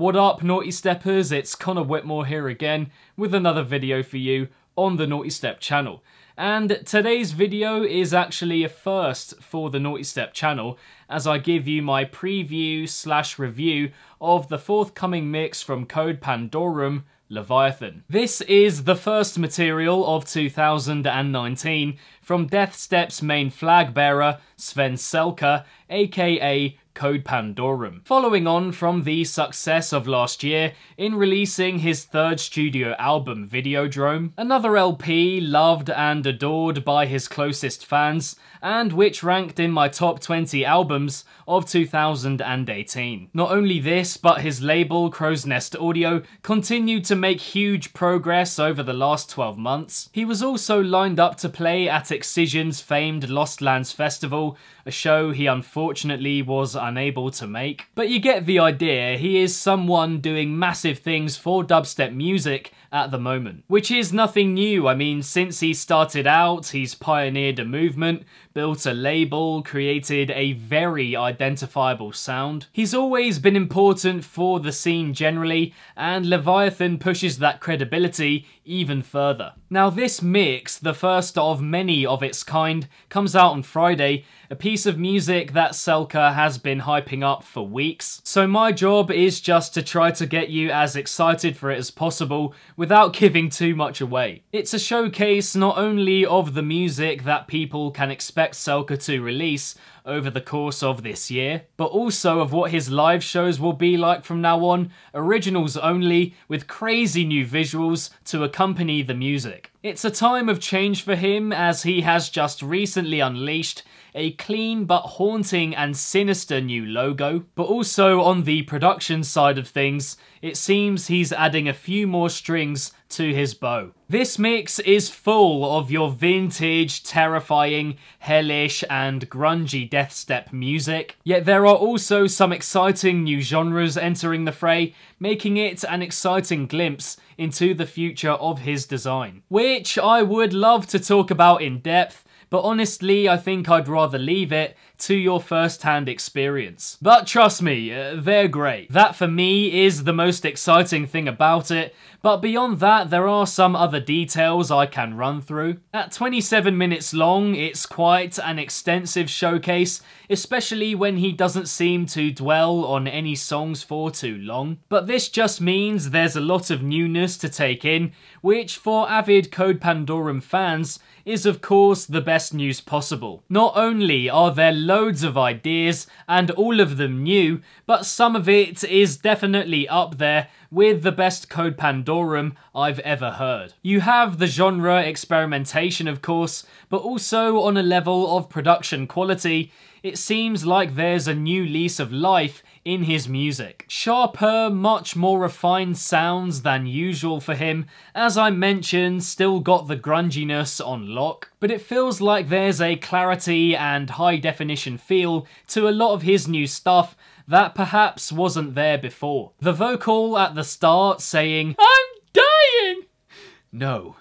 What up, Naughty Steppers? It's Connor Whitmore here again with another video for you on the Nawtystep channel. And today's video is actually a first for the Nawtystep channel, as I give you my preview / review of the forthcoming mix from Code Pandorum, Leviathan. This is the first material of 2019 from Deathstep's main flag bearer, Sven Selka, aka Code Pandorum. Following on from the success of last year in releasing his third studio album, Videodrome, another LP loved and adored by his closest fans, and which ranked in my top 20 albums of 2018. Not only this, but his label, Crow's Nest Audio, continued to make huge progress over the last 12 months. He was also lined up to play at Excision's famed Lost Lands Festival, a show he unfortunately was unable to make. But you get the idea, he is someone doing massive things for dubstep music at the moment. Which is nothing new. I mean, since he started out, he's pioneered a movement, built a label, created a very identifiable sound. He's always been important for the scene generally, and Leviathan pushes that credibility even further. Now this mix, the first of many of its kind, comes out on Friday, a piece of music that Selka has been hyping up for weeks. So my job is just to try to get you as excited for it as possible without giving too much away. It's a showcase not only of the music that people can expect Selka to release over the course of this year, but also of what his live shows will be like from now on, originals only, with crazy new visuals to accompany the music. It's a time of change for him, as he has just recently unleashed a clean but haunting and sinister new logo. But also on the production side of things, it seems he's adding a few more strings to his bow. This mix is full of your vintage, terrifying, hellish and grungy deathstep music, yet there are also some exciting new genres entering the fray, making it an exciting glimpse into the future of his design, which I would love to talk about in depth, but honestly I think I'd rather leave it to your first-hand experience. But trust me, they're great. That for me is the most exciting thing about it, but beyond that there are some other details I can run through. At 27 minutes long, it's quite an extensive showcase, especially when he doesn't seem to dwell on any songs for too long. But this just means there's a lot of newness to take in, which for avid Code Pandorum fans is of course the best news possible. Not only are there loads of ideas, and all of them new, but some of it is definitely up there with the best Code Pandorum I've ever heard. You have the genre experimentation of course, but also on a level of production quality, it seems like there's a new lease of life in his music. Sharper, much more refined sounds than usual for him, as I mentioned, still got the grunginess on lock, but it feels like there's a clarity and high definition feel to a lot of his new stuff that perhaps wasn't there before. The vocal at the start saying, "I'm dying!" No.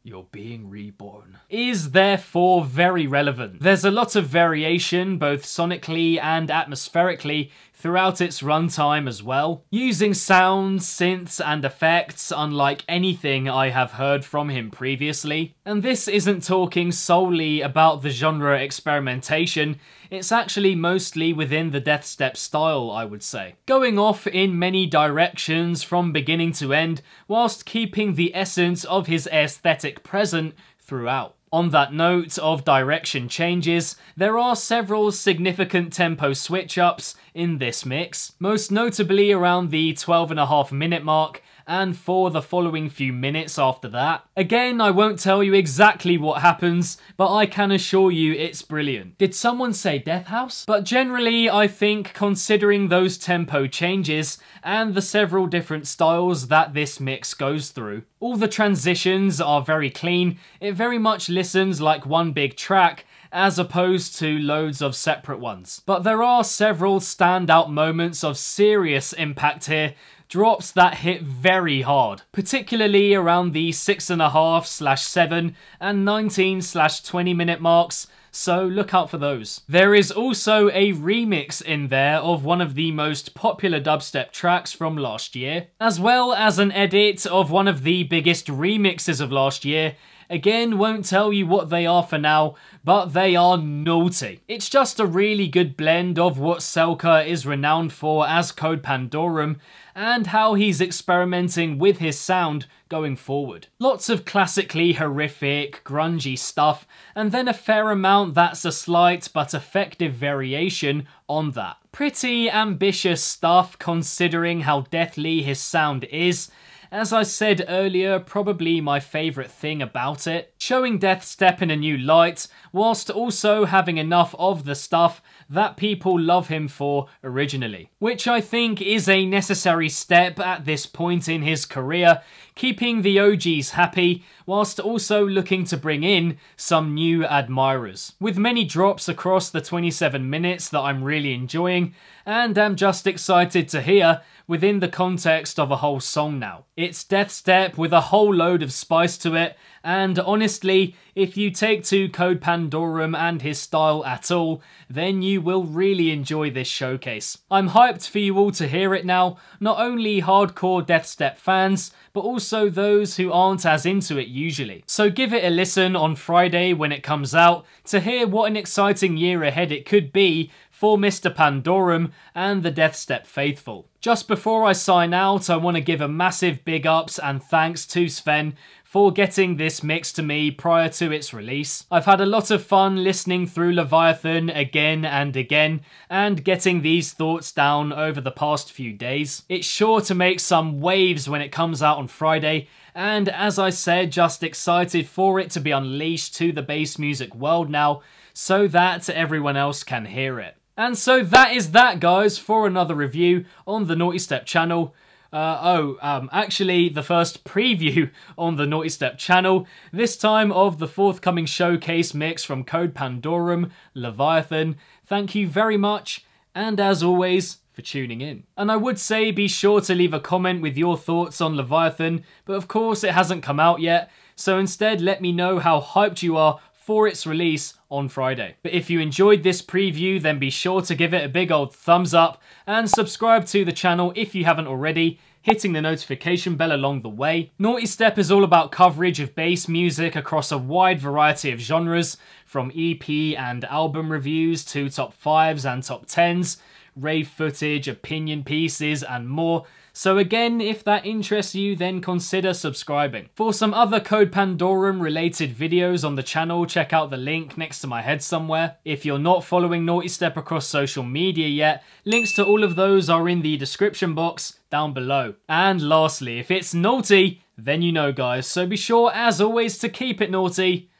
You're being reborn, is therefore very relevant. There's a lot of variation, both sonically and atmospherically, throughout its runtime as well, using sounds, synths and effects unlike anything I have heard from him previously. And this isn't talking solely about the genre experimentation, it's actually mostly within the Deathstep style, I would say. Going off in many directions from beginning to end, whilst keeping the essence of his aesthetic present throughout. On that note of direction changes, there are several significant tempo switch-ups in this mix, most notably around the 12.5 minute mark, and for the following few minutes after that. Again, I won't tell you exactly what happens, but I can assure you it's brilliant. Did someone say Death House? But generally, I think considering those tempo changes and the several different styles that this mix goes through, all the transitions are very clean, it very much listens like one big track, as opposed to loads of separate ones. But there are several standout moments of serious impact here, drops that hit very hard, particularly around the 6.5/7 and 19/20 minute marks, so look out for those. There is also a remix in there of one of the most popular dubstep tracks from last year, as well as an edit of one of the biggest remixes of last year. Again, won't tell you what they are for now, but they are NAWTY. It's just a really good blend of what Selka is renowned for as Code Pandorum, and how he's experimenting with his sound going forward. Lots of classically horrific, grungy stuff, and then a fair amount that's a slight but effective variation on that. Pretty ambitious stuff considering how deathly his sound is. As I said earlier, probably my favourite thing about it. Showing Deathstep in a new light, whilst also having enough of the stuff that people love him for originally. Which I think is a necessary step at this point in his career, keeping the OGs happy, whilst also looking to bring in some new admirers. With many drops across the 27 minutes that I'm really enjoying, and am just excited to hear within the context of a whole song now. It's Deathstep with a whole load of spice to it, and honestly, if you take to Code Pandorum and his style at all, then you will really enjoy this showcase. I'm hyped for you all to hear it now, not only hardcore Deathstep fans, but also those who aren't as into it usually. So give it a listen on Friday when it comes out to hear what an exciting year ahead it could be for Mr. Pandorum and the Deathstep faithful. Just before I sign out, I want to give a massive big ups and thanks to Sven for getting this mix to me prior to its release. I've had a lot of fun listening through Leviathan again and again, and getting these thoughts down over the past few days. It's sure to make some waves when it comes out on Friday, and as I said, just excited for it to be unleashed to the bass music world now, so that everyone else can hear it. And so that is that, guys, for another review on the Nawtystep channel. Actually, the first preview on the Nawtystep channel, this time of the forthcoming showcase mix from Code Pandorum, Leviathan. Thank you very much, and as always, for tuning in. And I would say be sure to leave a comment with your thoughts on Leviathan, but of course it hasn't come out yet, so instead let me know how hyped you are for its release on Friday. But if you enjoyed this preview, then be sure to give it a big old thumbs up and subscribe to the channel if you haven't already, hitting the notification bell along the way. Nawtystep is all about coverage of bass music across a wide variety of genres, from EP and album reviews to top 5s and top 10s, rave footage, opinion pieces, and more. So again, if that interests you, then consider subscribing. For some other Code Pandorum related videos on the channel, check out the link next to my head somewhere. If you're not following Nawtystep across social media yet, links to all of those are in the description box down below. And lastly, if it's naughty, then you know, guys, so be sure as always to keep it naughty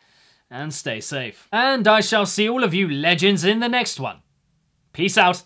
and stay safe. And I shall see all of you legends in the next one. Peace out.